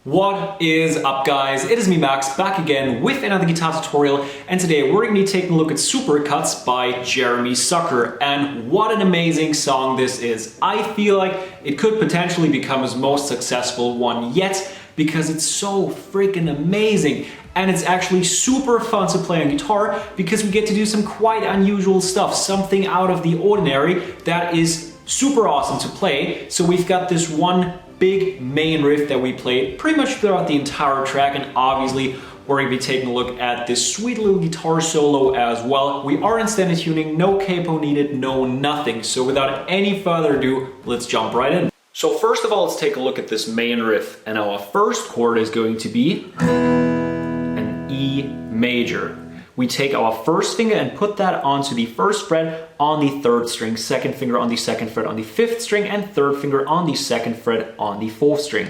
What is up, guys? It is me, Max, back again with another guitar tutorial, and today we're going to be taking a look at Supercuts by Jeremy Zucker, and what an amazing song this is. I feel like it could potentially become his most successful one yet, because it's so freaking amazing, and it's actually super fun to play on guitar, because we get to do some quite unusual stuff, something out of the ordinary that is super awesome to play. So we've got this one big main riff that we played pretty much throughout the entire track, and obviously we're going to be taking a look at this sweet little guitar solo as well. We are in standard tuning, no capo needed, no nothing. So without any further ado, let's jump right in. So first of all, let's take a look at this main riff, and our first chord is going to be an E major. We take our first finger and put that onto the first fret on the third string, second finger on the second fret on the fifth string, and third finger on the second fret on the fourth string.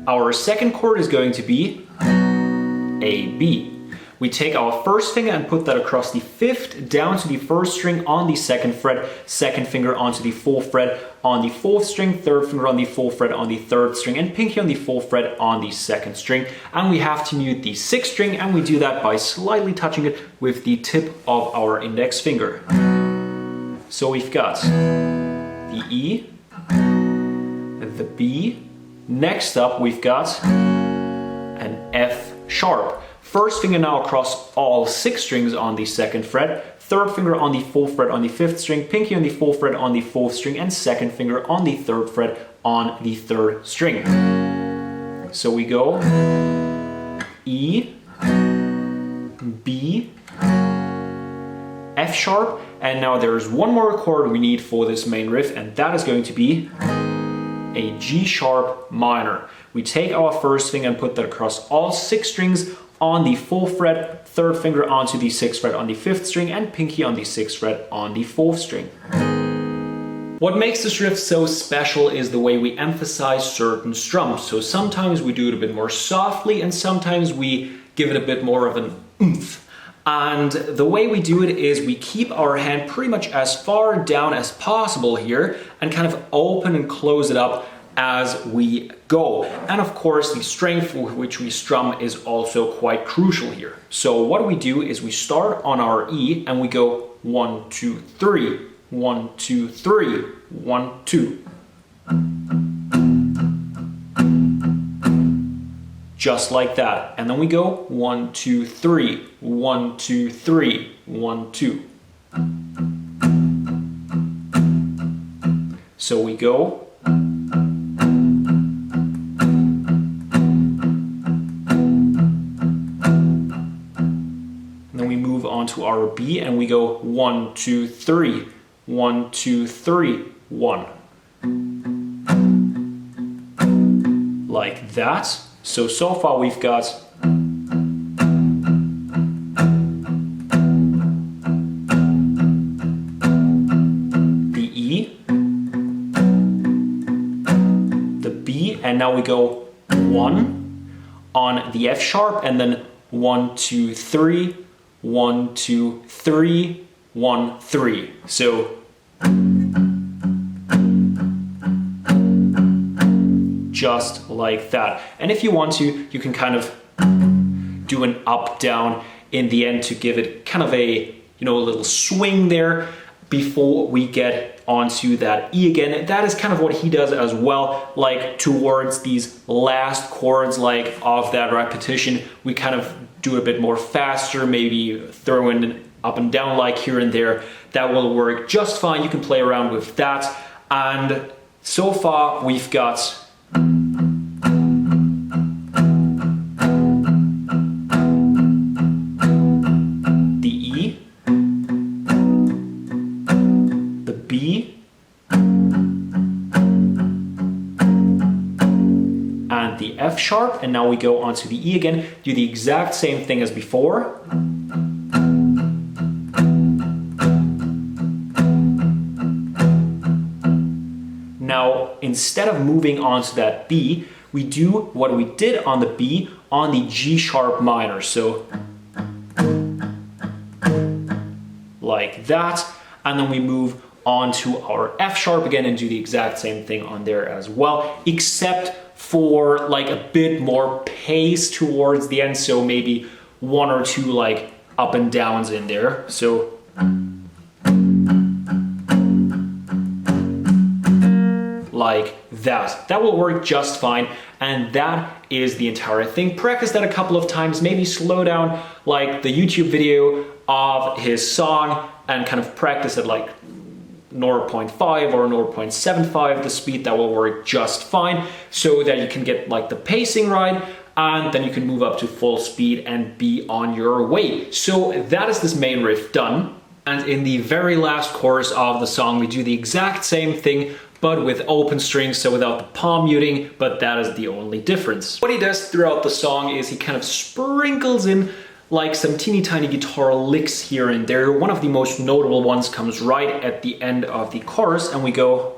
Our second chord is going to be a B. We take our first finger and put that across the fifth down to the first string on the second fret, second finger onto the fourth fret on the fourth string, third finger on the fourth fret on the third string, and pinky on the fourth fret on the second string. And we have to mute the sixth string, and we do that by slightly touching it with the tip of our index finger. So we've got the E, the B. Next up, we've got an F sharp. First finger now across all six strings on the second fret, third finger on the fourth fret on the fifth string, pinky on the fourth fret on the fourth string, and second finger on the third fret on the third string. So we go E, B, F sharp, and now there's one more chord we need for this main riff, and that is going to be a G sharp minor. We take our first finger and put that across all six strings on the fourth fret, third finger onto the sixth fret on the fifth string, and pinky on the sixth fret on the fourth string. What makes this riff so special is the way we emphasize certain strums. So sometimes we do it a bit more softly, and sometimes we give it a bit more of an oomph. And the way we do it is we keep our hand pretty much as far down as possible here and kind of open and close it up as we go. And of course, the strength with which we strum is also quite crucial here. So what we do is we start on our E and we go 1, 2, 3, 1, 2, 3, 1, 2. Just like that. And then we go 1, 2, 3, 1, 2, 3, 1, 2. So we go onto our B and we go 1, 2, 3, 1, 2, 3, 1. Like that. So far we've got the E, the B, and now we go 1 on the F sharp, and then 1, 2, 3, 1, 2, 3, 1, 3. So just like that. And if you want to, you can kind of do an up down in the end to give it kind of a, a little swing there before we get onto that E again. That is kind of what he does as well, like towards these last chords, like of that repetition, we kind of do a bit more faster, maybe throw in an up and down like here and there. That will work just fine. You can play around with that. And so far we've got the E, the B, and the F sharp, and now we go onto the E again, do the exact same thing as before. Now, instead of moving on to that B, we do what we did on the B on the G sharp minor. So like that, and then we move onto our F sharp again and do the exact same thing on there as well, except for like a bit more pace towards the end. So maybe one or two like up and downs in there. So like that. That will work just fine. And that is the entire thing. Practice that a couple of times, maybe slow down like the YouTube video of his song and kind of practice at like 0.5 or 0.75, the speed. That will work just fine so that you can get like the pacing right, and then you can move up to full speed and be on your way. So that is this main riff done. And in the very last chorus of the song, we do the exact same thing, but with open strings, so without the palm muting, but that is the only difference. What he does throughout the song is he kind of sprinkles in like some teeny tiny guitar licks here and there. One of the most notable ones comes right at the end of the chorus, and we go.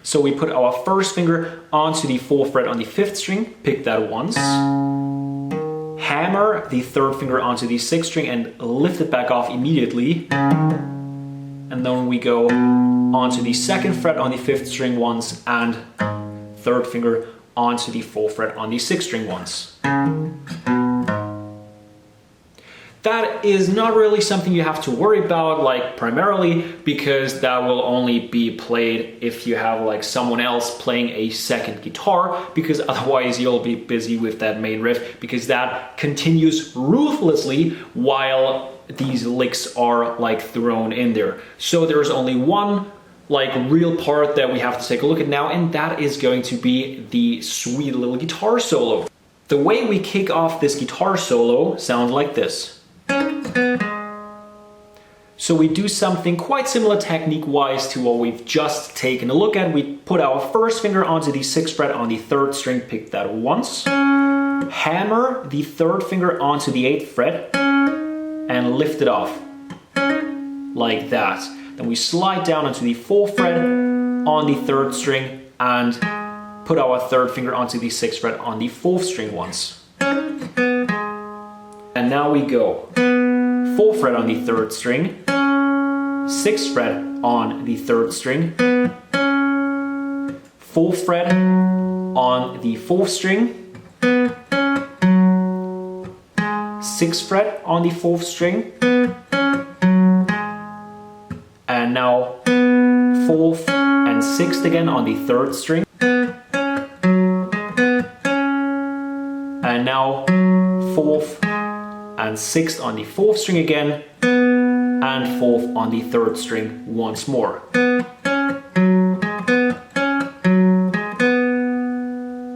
So we put our first finger onto the 4th fret on the 5th string, pick that once, hammer the 3rd finger onto the 6th string and lift it back off immediately. And then we go onto the 2nd fret on the 5th string once and 3rd finger onto the 4th fret on the 6th string once. That is not really something you have to worry about, like primarily, because that will only be played if you have like someone else playing a second guitar, because otherwise you'll be busy with that main riff, because that continues ruthlessly while these licks are like thrown in there. So there's only one like real part that we have to take a look at now, and that is going to be the sweet little guitar solo. The way we kick off this guitar solo sounds like this. So we do something quite similar technique-wise to what we've just taken a look at. We put our first finger onto the 6th fret on the 3rd string, pick that once, hammer the 3rd finger onto the 8th fret, and lift it off, like that. Then we slide down onto the 4th fret on the 3rd string and put our 3rd finger onto the 6th fret on the 4th string once. And now we go 4th fret on the 3rd string, 6th fret on the 3rd string, 4th fret on the 4th string, 6th fret on the 4th string, and now 4th and 6th again on the 3rd string, and now 4th and 6th on the 4th string again, and 4th on the 3rd string once more.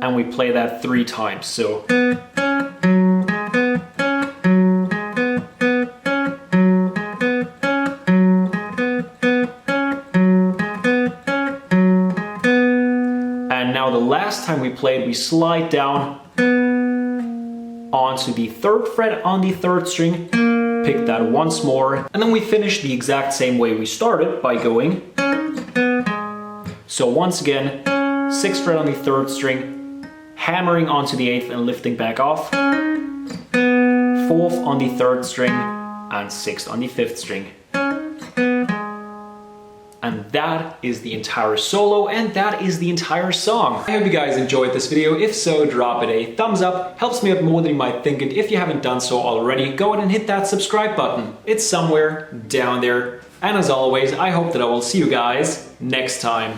And we play that 3 times, so. And now the last time we played, we slide down onto the 3rd fret on the 3rd string, pick that once more, and then we finish the exact same way we started by going. So once again, 6th fret on the 3rd string, hammering onto the 8th and lifting back off, 4th on the 3rd string, and 6th on the 5th string. And that is the entire solo, and that is the entire song. I hope you guys enjoyed this video. If so, drop it a thumbs up. Helps me out more than you might think, and if you haven't done so already, go ahead and hit that subscribe button. It's somewhere down there. And as always, I hope that I will see you guys next time.